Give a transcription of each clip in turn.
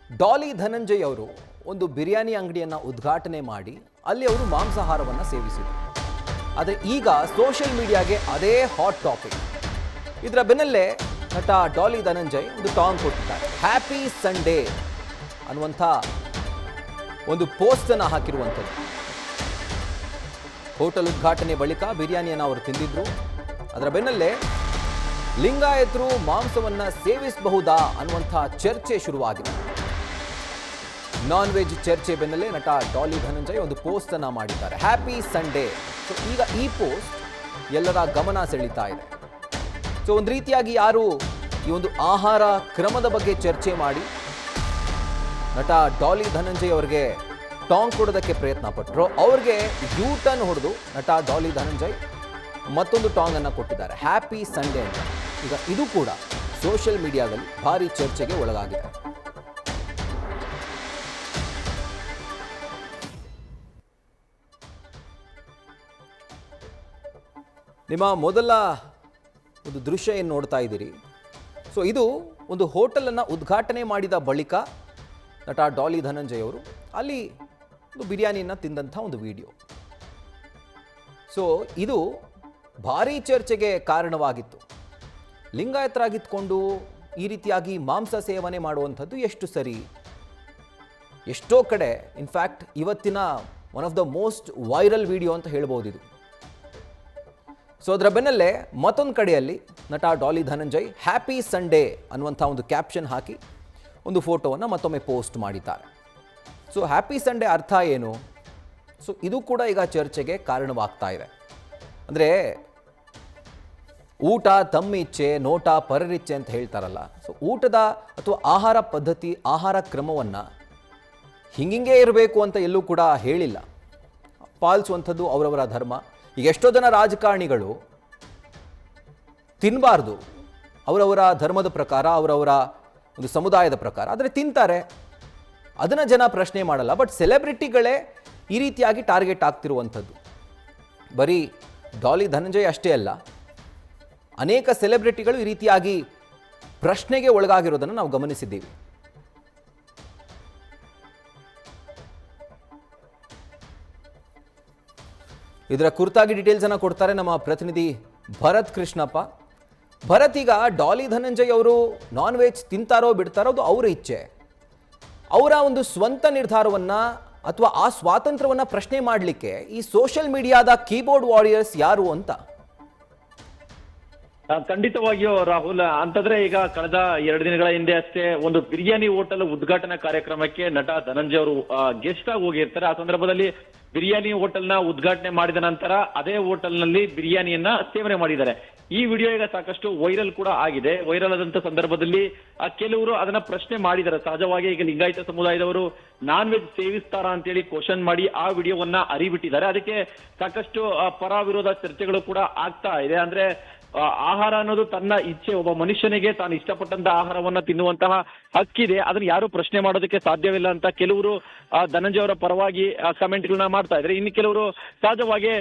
ಡಾಲಿ ಧನಂಜಯ್ ಅವರು ಒಂದು ಬಿರಿಯಾನಿ ಅಂಗಡಿಯನ್ನು ಉದ್ಘಾಟನೆ ಮಾಡಿ ಅಲ್ಲಿ ಅವರು ಮಾಂಸಾಹಾರವನ್ನು ಸೇವಿಸಿದರು. ಆದರೆ ಈಗ ಸೋಷಿಯಲ್ ಮೀಡಿಯಾಗೆ ಅದೇ ಹಾಟ್ ಟಾಪಿಕ್. ಇದರ ಬೆನ್ನಲ್ಲೇ ನಟ ಡಾಲಿ ಧನಂಜಯ್ ಒಂದು ಟಾಂಗ್ ಕೊಟ್ಟಿದ್ದಾರೆ. ಹ್ಯಾಪಿ ಸಂಡೇ ಅನ್ನುವಂಥ ಒಂದು ಪೋಸ್ಟನ್ನು ಹಾಕಿರುವಂಥದ್ದು. ಹೋಟೆಲ್ ಉದ್ಘಾಟನೆ ಬಳಿಕ ಬಿರಿಯಾನಿಯನ್ನು ಅವರು ತಿಂದಿದ್ರು. ಅದರ ಬೆನ್ನಲ್ಲೇ ಲಿಂಗಾಯತರು ಮಾಂಸವನ್ನು ಸೇವಿಸಬಹುದಾ ಅನ್ನುವಂಥ ಚರ್ಚೆ ಶುರುವಾಗಿದೆ. ನಾನ್ ವೆಜ್ ಚರ್ಚೆ ಬೆನ್ನಲ್ಲೇ ನಟ ಡಾಲಿ ಧನಂಜಯ್ ಒಂದು ಪೋಸ್ಟ್ ಅನ್ನ ಮಾಡಿದ್ದಾರೆ, ಹ್ಯಾಪಿ ಸಂಡೇ. ಸೊ ಈಗ ಈ ಪೋಸ್ಟ್ ಎಲ್ಲರ ಗಮನ ಸೆಳೀತಾ ಇದೆ. ಸೊ ಒಂದು ರೀತಿಯಾಗಿ ಯಾರು ಈ ಒಂದು ಆಹಾರ ಕ್ರಮದ ಬಗ್ಗೆ ಚರ್ಚೆ ಮಾಡಿ ನಟ ಡಾಲಿ ಧನಂಜಯ್ ಅವರಿಗೆ ಟಾಂಗ್ ಕೊಡೋದಕ್ಕೆ ಪ್ರಯತ್ನ ಪಟ್ಟರು, ಅವ್ರಿಗೆ ಯೂ ಟರ್ನ್ ಹೊಡೆದು ನಟ ಡಾಲಿ ಧನಂಜಯ್ ಮತ್ತೊಂದು ಟಾಂಗ್ ಅನ್ನು ಕೊಟ್ಟಿದ್ದಾರೆ, ಹ್ಯಾಪಿ ಸಂಡೇ ಅಂತ. ಈಗ ಇದು ಕೂಡ ಸೋಷಿಯಲ್ ಮೀಡಿಯಾದಲ್ಲಿ ಭಾರಿ ಚರ್ಚೆಗೆ ಒಳಗಾಗಿದೆ. ನಿಮ್ಮ ಮೊದಲ ಒಂದು ದೃಶ್ಯ ಏನು ನೋಡ್ತಾ ಇದ್ದೀರಿ, ಸೊ ಇದು ಒಂದು ಹೋಟೆಲನ್ನು ಉದ್ಘಾಟನೆ ಮಾಡಿದ ಬಳಿಕ ನಟ ಡಾಲಿ ಧನಂಜಯ್ ಅವರು ಅಲ್ಲಿ ಒಂದು ಬಿರಿಯಾನಿಯನ್ನು ತಿಂದಂಥ ಒಂದು ವಿಡಿಯೋ. ಸೊ ಇದು ಭಾರೀ ಚರ್ಚೆಗೆ ಕಾರಣವಾಗಿತ್ತು. ಲಿಂಗಾಯತರಾಗಿದ್ದುಕೊಂಡು ಈ ರೀತಿಯಾಗಿ ಮಾಂಸ ಸೇವನೆ ಮಾಡುವಂಥದ್ದು ಎಷ್ಟು ಸರಿ? ಎಷ್ಟೋ ಕಡೆ ಇನ್ಫ್ಯಾಕ್ಟ್ ಇವತ್ತಿನ one of the most viral video ಅಂತ ಹೇಳ್ಬೋದು ಇದು. ಸೊ ಅದರ ಬೆನ್ನಲ್ಲೇ ಮತ್ತೊಂದು ಕಡೆಯಲ್ಲಿ ನಟ ಡಾಲಿ ಧನಂಜಯ್ ಹ್ಯಾಪಿ ಸಂಡೇ ಅನ್ನುವಂಥ ಒಂದು ಕ್ಯಾಪ್ಷನ್ ಹಾಕಿ ಒಂದು ಫೋಟೋವನ್ನು ಮತ್ತೊಮ್ಮೆ ಪೋಸ್ಟ್ ಮಾಡಿದ್ದಾರೆ. ಸೊ ಹ್ಯಾಪಿ ಸಂಡೇ ಅರ್ಥ ಏನು? ಸೊ ಇದು ಕೂಡ ಈಗ ಚರ್ಚೆಗೆ ಕಾರಣವಾಗ್ತಾ ಇದೆ. ಅಂದರೆ ಊಟ ತಮ್ಮಿಚ್ಛೆ, ನೋಟ ಪರರಿಚ್ಛೆ ಅಂತ ಹೇಳ್ತಾರಲ್ಲ. ಸೊ ಊಟದ ಅಥವಾ ಆಹಾರ ಪದ್ಧತಿ, ಆಹಾರ ಕ್ರಮವನ್ನು ಹಿಂಗಿಂಗೆ ಇರಬೇಕು ಅಂತ ಎಲ್ಲೂ ಕೂಡ ಹೇಳಿಲ್ಲ. ಪಾಲಿಸುವಂಥದ್ದು ಅವರವರ ಧರ್ಮ. ಈಗ ಎಷ್ಟೋ ಜನ ರಾಜಕಾರಣಿಗಳು ತಿನ್ನಬಾರ್ದು ಅವರವರ ಧರ್ಮದ ಪ್ರಕಾರ, ಅವರವರ ಒಂದು ಸಮುದಾಯದ ಪ್ರಕಾರ, ಆದರೆ ತಿಂತಾರೆ. ಅದನ್ನು ಜನ ಪ್ರಶ್ನೆ ಮಾಡಲ್ಲ. ಬಟ್ ಸೆಲೆಬ್ರಿಟಿಗಳೇ ಈ ರೀತಿಯಾಗಿ ಟಾರ್ಗೆಟ್ ಆಗ್ತಿರುವಂಥದ್ದು. ಬರೀ ಡಾಲಿ ಧನಂಜಯ್ ಅಷ್ಟೇ ಅಲ್ಲ, ಅನೇಕ ಸೆಲೆಬ್ರಿಟಿಗಳು ಈ ರೀತಿಯಾಗಿ ಪ್ರಶ್ನೆಗೆ ಒಳಗಾಗಿರೋದನ್ನು ನಾವು ಗಮನಿಸಿದ್ದೀವಿ. ಇದರ ಕುರಿತಾಗಿ ಡೀಟೇಲ್ಸ್ ಅನ್ನು ಕೊಡ್ತಾರೆ ನಮ್ಮ ಪ್ರತಿನಿಧಿ ಭರತ್ ಕೃಷ್ಣಪ್ಪ. ಭರತ್, ಈಗ ಡಾಲಿ ಧನಂಜಯ್ ಅವರು ನಾನ್ ವೆಜ್ ತಿಂತಾರೋ ಬಿಡ್ತಾರೋ ಅದು ಅವರ ಇಚ್ಛೆ. ಅವರ ಒಂದು ಸ್ವಂತ ನಿರ್ಧಾರವನ್ನು ಅಥವಾ ಆ ಸ್ವಾತಂತ್ರ್ಯವನ್ನು ಪ್ರಶ್ನೆ ಮಾಡಲಿಕ್ಕೆ ಈ ಸೋಷಿಯಲ್ ಮೀಡಿಯಾದ ಕೀಬೋರ್ಡ್ ವಾರಿಯರ್ಸ್ ಯಾರು ಅಂತ? ಖಂಡಿತವಾಗಿಯೂ ರಾಹುಲ್, ಅಂತಂದ್ರೆ ಈಗ ಕಳೆದ 2 ದಿನಗಳ ಹಿಂದೆ ಅಷ್ಟೇ ಒಂದು ಬಿರಿಯಾನಿ ಹೋಟೆಲ್ ಉದ್ಘಾಟನಾ ಕಾರ್ಯಕ್ರಮಕ್ಕೆ ನಟ ಧನಂಜಯ್ ಅವರು ಗೆಸ್ಟ್ ಆಗಿ ಹೋಗಿರ್ತಾರೆ. ಆ ಸಂದರ್ಭದಲ್ಲಿ ಬಿರಿಯಾನಿ ಹೋಟೆಲ್ನ ಉದ್ಘಾಟನೆ ಮಾಡಿದ ನಂತರ ಅದೇ ಹೋಟೆಲ್ನಲ್ಲಿ ಬಿರಿಯಾನಿಯನ್ನ ಸೇವನೆ ಮಾಡಿದ್ದಾರೆ. ಈ ವಿಡಿಯೋ ಈಗ ಸಾಕಷ್ಟು ವೈರಲ್ ಕೂಡ ಆಗಿದೆ. ವೈರಲ್ ಆದಂತ ಸಂದರ್ಭದಲ್ಲಿ ಕೆಲವರು ಅದನ್ನ ಪ್ರಶ್ನೆ ಮಾಡಿದ್ದಾರೆ. ಸಹಜವಾಗಿ ಈಗ ಲಿಂಗಾಯತ ಸಮುದಾಯದವರು ನಾನ್ ವೆಜ್ ಸೇವಿಸ್ತಾರಾ ಅಂತೇಳಿ ಕ್ವಶನ್ ಮಾಡಿ ಆ ವಿಡಿಯೋವನ್ನ ಹರಿಬಿಟ್ಟಿದ್ದಾರೆ. ಅದಕ್ಕೆ ಸಾಕಷ್ಟು ಪರ ವಿರೋಧ ಚರ್ಚೆಗಳು ಕೂಡ ಆಗ್ತಾ ಇದೆ. ಅಂದ್ರೆ ಆಹಾರ ಅನ್ನೋದು ತನ್ನ ಇಚ್ಛೆ, ಒಬ್ಬ ಮನುಷ್ಯನಿಗೆ ತಾನು ಇಷ್ಟಪಟ್ಟಂತ ಆಹಾರವನ್ನ ತಿನ್ನುವಂತಹ ಹಕ್ಕಿದೆ, ಅದನ್ನ ಯಾರು ಪ್ರಶ್ನೆ ಮಾಡೋದಕ್ಕೆ ಸಾಧ್ಯವಿಲ್ಲ ಅಂತ ಕೆಲವರು ಧನಂಜಯ್ ಅವರ ಪರವಾಗಿ ಕಮೆಂಟ್ಗಳನ್ನ ಮಾಡ್ತಾ ಇದ್ದಾರೆ. ಇನ್ನು ಕೆಲವರು ಸಹಜವಾಗಿ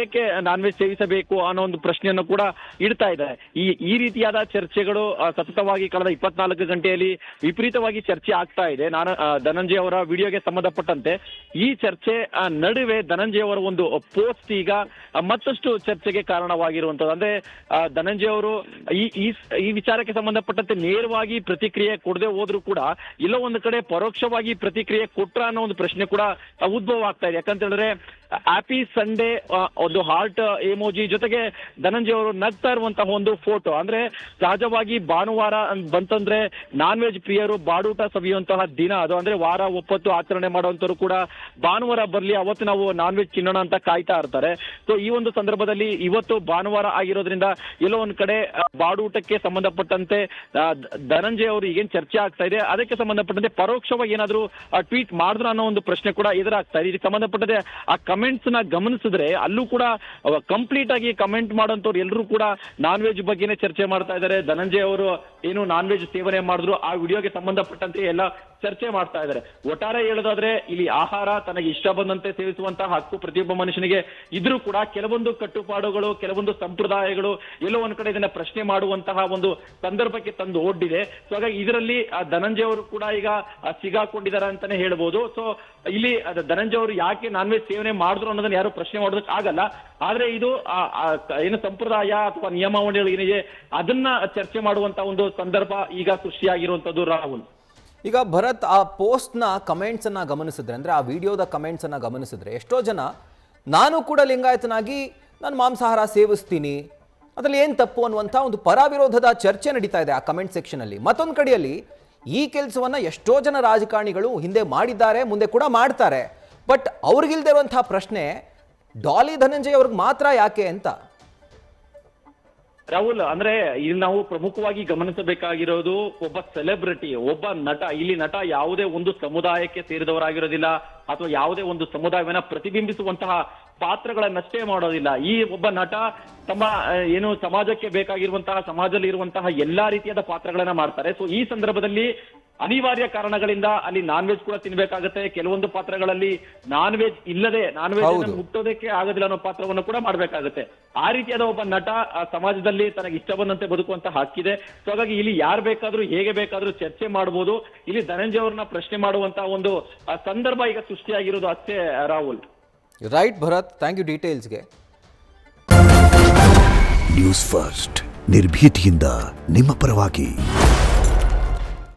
ಏಕೆ ನಾನ್ ವೆಜ್ ಸೇವಿಸಬೇಕು ಅನ್ನೋ ಒಂದು ಪ್ರಶ್ನೆಯನ್ನು ಕೂಡ ಇಡ್ತಾ ಇದ್ದಾರೆ. ಈ ರೀತಿಯಾದ ಚರ್ಚೆಗಳು ಸತತವಾಗಿ ಕಳೆದ 24 ಗಂಟೆಯಲ್ಲಿ ವಿಪರೀತವಾಗಿ ಚರ್ಚೆ ಆಗ್ತಾ ಇದೆ. ಧನಂಜಯ್ ಅವರ ವಿಡಿಯೋಗೆ ಸಂಬಂಧಪಟ್ಟಂತೆ ಈ ಚರ್ಚೆ ನಡುವೆ ಧನಂಜಯ್ ಅವರ ಒಂದು ಪೋಸ್ಟ್ ಈಗ ಮತ್ತಷ್ಟು ಚರ್ಚೆಗೆ ಕಾರಣವಾಗಿರುವಂತದ್ದು. ಅಂದ್ರೆ ಧನಂಜಯ್ ಅವರು ಈ ವಿಚಾರಕ್ಕೆ ಸಂಬಂಧಪಟ್ಟಂತೆ ನೇರವಾಗಿ ಪ್ರತಿಕ್ರಿಯೆ ಕೊಡದೆ ಹೋದ್ರು ಕೂಡ ಎಲ್ಲೋ ಒಂದು ಕಡೆ ಪರೋಕ್ಷವಾಗಿ ಪ್ರತಿಕ್ರಿಯೆ ಕೊಟ್ರ ಅನ್ನೋ ಒಂದು ಪ್ರಶ್ನೆ ಕೂಡ ಉದ್ಭವ ಆಗ್ತಾ ಇದೆ. ಯಾಕಂತ ಹೇಳಿದ್ರೆ ಹ್ಯಾಪಿ ಸಂಡೇ ಒಂದು ಹಾರ್ಟ್ ಎಮೋಜಿ ಜೊತೆಗೆ ಧನಂಜಯ್ ಅವರು ನಗ್ತಾ ಇರುವಂತಹ ಒಂದು ಫೋಟೋ. ಅಂದ್ರೆ ಸಹಜವಾಗಿ ಭಾನುವಾರ ಬಂತಂದ್ರೆ ನಾನ್ ವೆಜ್ ಪ್ರಿಯರು ಬಾಡೂಟ ಸವಿಯುವಂತಹ ದಿನ ಅದು. ಅಂದ್ರೆ ವಾರ ಒಪ್ಪತ್ತು ಆಚರಣೆ ಮಾಡುವಂತರು ಕೂಡ ಭಾನುವಾರ ಬರ್ಲಿ ಅವತ್ತು ನಾವು ನಾನ್ ವೆಜ್ ತಿನ್ನೋಣ ಅಂತ ಕಾಯ್ತಾ ಇರ್ತಾರೆ. ಸೊ ಈ ಒಂದು ಸಂದರ್ಭದಲ್ಲಿ ಇವತ್ತು ಭಾನುವಾರ ಆಗಿರೋದ್ರಿಂದ ಎಲ್ಲೋ ಒಂದ್ ಕಡೆ ಬಾಡೂಟಕ್ಕೆ ಸಂಬಂಧಪಟ್ಟಂತೆ ಧನಂಜಯ್ ಅವರು ಈಗೇನ್ ಚರ್ಚೆ ಆಗ್ತಾ ಇದೆ ಅದಕ್ಕೆ ಸಂಬಂಧಪಟ್ಟಂತೆ ಪರೋಕ್ಷವಾಗಿ ಏನಾದ್ರು ಟ್ವೀಟ್ ಮಾಡಿದ್ರು ಅನ್ನೋ ಒಂದು ಪ್ರಶ್ನೆ ಕೂಡ ಎದುರಾಗ್ತಾ ಇದೆ. ಇದಕ್ಕೆ ಸಂಬಂಧಪಟ್ಟಂತೆ ಆ ಕಮೆಂಟ್ಸ್ ನ ಗಮನಿಸಿದ್ರೆ ಅಲ್ಲೂ ಕೂಡ ಕಂಪ್ಲೀಟ್ ಆಗಿ ಕಮೆಂಟ್ ಮಾಡೋಂಥವ್ರು ಎಲ್ಲರೂ ಕೂಡ ನಾನ್ ವೆಜ್ ಬಗ್ಗೆನೇ ಚರ್ಚೆ ಮಾಡ್ತಾ ಇದ್ದಾರೆ. ಧನಂಜಯ್ ಅವರು ಏನು ನಾನ್ ವೆಜ್ ಸೇವನೆ ಮಾಡಿದ್ರು ಆ ವಿಡಿಯೋಗೆ ಸಂಬಂಧಪಟ್ಟಂತೆ ಎಲ್ಲ ಚರ್ಚೆ ಮಾಡ್ತಾ ಇದ್ದಾರೆ. ಒಟ್ಟಾರೆ ಹೇಳೋದಾದ್ರೆ ಇಲ್ಲಿ ಆಹಾರ ತನಗೆ ಇಷ್ಟ ಬಂದಂತೆ ಸೇವಿಸುವಂತಹ ಹಕ್ಕು ಪ್ರತಿಯೊಬ್ಬ ಮನುಷ್ಯನಿಗೆ ಇದ್ರೂ ಕೂಡ ಕೆಲವೊಂದು ಕಟ್ಟುಪಾಡುಗಳು, ಕೆಲವೊಂದು ಸಂಪ್ರದಾಯಗಳು ಎಲ್ಲೋ ಒಂದ್ ಕಡೆ ಇದನ್ನ ಪ್ರಶ್ನೆ ಮಾಡುವಂತಹ ಒಂದು ಸಂದರ್ಭಕ್ಕೆ ತಂದು ಒಡ್ಡಿದೆ. ಸೊ ಹಾಗಾಗಿ ಇದರಲ್ಲಿ ಧನಂಜಯ ಅವರು ಕೂಡ ಈಗ ಸಿಗಾಕೊಂಡಿದ್ದಾರೆ ಅಂತಾನೆ ಹೇಳ್ಬೋದು. ಸೊ ಇಲ್ಲಿ ಧನಂಜಯ ಅವರು ಯಾಕೆ ನಾನ್ ವೆಜ್ ಸೇವನೆ ಮಾಡಿದ್ರು ಅನ್ನೋದನ್ನ ಯಾರು ಪ್ರಶ್ನೆ ಮಾಡೋದಕ್ಕೆ ಆಗಲ್ಲ. ಆದ್ರೆ ಇದು ಏನು ಸಂಪ್ರದಾಯ ಅಥವಾ ನಿಯಮಾವಳಿಗಳು ಏನಿದೆ ಅದನ್ನ ಚರ್ಚೆ ಮಾಡುವಂತ ಒಂದು ಸಂದರ್ಭ ಈಗ ಸೃಷ್ಟಿಯಾಗಿರುವಂತದ್ದು ರಾಹುಲ್. ಈಗ ಭರತ್, ಆ ಪೋಸ್ಟ್ನ ಕಮೆಂಟ್ಸನ್ನು ಗಮನಿಸಿದ್ರೆ, ಅಂದರೆ ಆ ವಿಡಿಯೋದ ಕಮೆಂಟ್ಸನ್ನು ಗಮನಿಸಿದ್ರೆ, ಎಷ್ಟೋ ಜನ ನಾನು ಕೂಡ ಲಿಂಗಾಯತನಾಗಿ ನಾನು ಮಾಂಸಾಹಾರ ಸೇವಿಸ್ತೀನಿ, ಅದರಲ್ಲಿ ಏನು ತಪ್ಪು ಅನ್ನುವಂಥ ಒಂದು ಪರವಿರೋಧದ ಚರ್ಚೆ ನಡೀತಾ ಇದೆ ಆ ಕಮೆಂಟ್ ಸೆಕ್ಷನಲ್ಲಿ. ಮತ್ತೊಂದು ಕಡೆಯಲ್ಲಿ ಈ ಕೆಲಸವನ್ನು ಎಷ್ಟೋ ಜನ ರಾಜಕಾರಣಿಗಳು ಹಿಂದೆ ಮಾಡಿದ್ದಾರೆ, ಮುಂದೆ ಕೂಡ ಮಾಡ್ತಾರೆ. ಬಟ್ ಅವ್ರಿಗಿಲ್ದೇ ಇರುವಂಥ ಪ್ರಶ್ನೆ ಡಾಲಿ ಧನಂಜಯ್ ಅವ್ರಿಗೆ ಮಾತ್ರ ಯಾಕೆ ಅಂತ. ರಾಹುಲ್, ಅಂದ್ರೆ ಇಲ್ಲಿ ನಾವು ಪ್ರಮುಖವಾಗಿ ಗಮನಿಸಬೇಕಾಗಿರೋದು ಒಬ್ಬ ಸೆಲೆಬ್ರಿಟಿ, ಒಬ್ಬ ನಟ. ಇಲ್ಲಿ ನಟ ಯಾವುದೇ ಒಂದು ಸಮುದಾಯಕ್ಕೆ ಸೇರಿದವರಾಗಿರೋದಿಲ್ಲ ಅಥವಾ ಯಾವುದೇ ಒಂದು ಸಮುದಾಯವನ್ನ ಪ್ರತಿಬಿಂಬಿಸುವಂತಹ ಪಾತ್ರಗಳನ್ನಷ್ಟೇ ಮಾಡೋದಿಲ್ಲ. ಈ ಒಬ್ಬ ನಟ ತಮ್ಮ ಏನು ಸಮಾಜಕ್ಕೆ ಬೇಕಾಗಿರುವಂತಹ, ಸಮಾಜದಲ್ಲಿ ಇರುವಂತಹ ಎಲ್ಲಾ ರೀತಿಯಾದ ಪಾತ್ರಗಳನ್ನ ಮಾಡ್ತಾರೆ. ಸೊ ಈ ಸಂದರ್ಭದಲ್ಲಿ ಅನಿವಾರ್ಯ ಕಾರಣಗಳಿಂದ ಅಲ್ಲಿ ನಾನ್ ವೆಜ್ ಕೂಡ ತಿನ್ಬೇಕಾಗತ್ತೆ. ಕೆಲವೊಂದು ಪಾತ್ರಗಳಲ್ಲಿ ನಾನ್ ವೆಜ್ ಇಲ್ಲದೆ, ನಾನ್ ವೆಜ್ ಮುಟ್ಟೋದಕ್ಕೆ ಆಗೋದಿಲ್ಲ ಅನ್ನೋ ಪಾತ್ರವನ್ನು ಕೂಡ ಮಾಡ್ಬೇಕಾಗತ್ತೆ. ಆ ರೀತಿಯಾದ ಒಬ್ಬ ನಟ ಸಮಾಜದಲ್ಲಿ ತನಗೆ ಇಷ್ಟ ಬಂದಂತೆ ಬದುಕುವಂತ ಹಕ್ಕಿದೆ. ಸೊ ಹಾಗಾಗಿ ಇಲ್ಲಿ ಯಾರು ಬೇಕಾದ್ರೂ ಹೇಗೆ ಬೇಕಾದ್ರೂ ಚರ್ಚೆ ಮಾಡಬಹುದು. ಇಲ್ಲಿ ಧನಂಜಯ ಅವ್ರನ್ನ ಪ್ರಶ್ನೆ ಮಾಡುವಂತ ಒಂದು ಸಂದರ್ಭ ಈಗ ಸೃಷ್ಟಿಯಾಗಿರೋದು ಅಷ್ಟೇ Rahul. Right Bharat, thank you ಡೀಟೇಲ್ಸ್ಗೆ. ನ್ಯೂಸ್ ಫಸ್ಟ್ ನಿರ್ಭೀತಿಯಿಂದ ನಿಮ್ಮ ಪರವಾಗಿ.